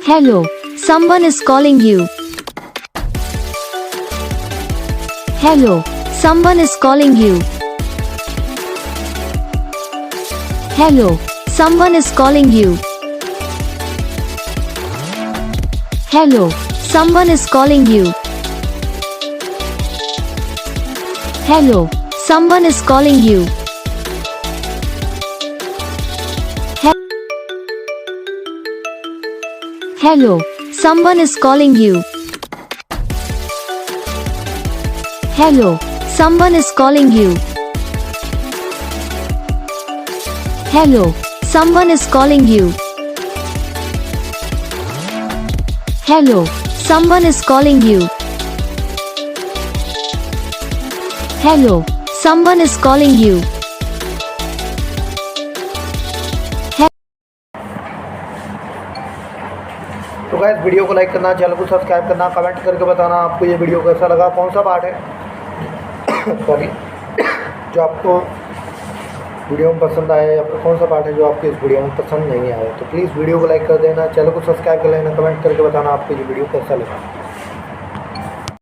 Hello, someone is calling you. Hello, someone is calling you. Hello, someone is calling you. Hello, someone is calling you. Hello, someone is calling you. Hello, someone is calling you. Hello, someone is calling you. Hello, someone is calling you. Hello, someone is calling you. Hello, someone is calling you. तो guys video को like करना, channel को subscribe करना, comment करके बताना आपको ये video कैसा लगा, कौन सा पार्ट है सॉरी जो आपको वीडियो में पसंद आया या फिर कौन सा पार्ट है जो आपको इस वीडियो में पसंद नहीं आया। तो प्लीज़ वीडियो को लाइक कर देना, चैनल को सब्सक्राइब कर लेना, कमेंट करके बताना आपको ये वीडियो कैसा लगा।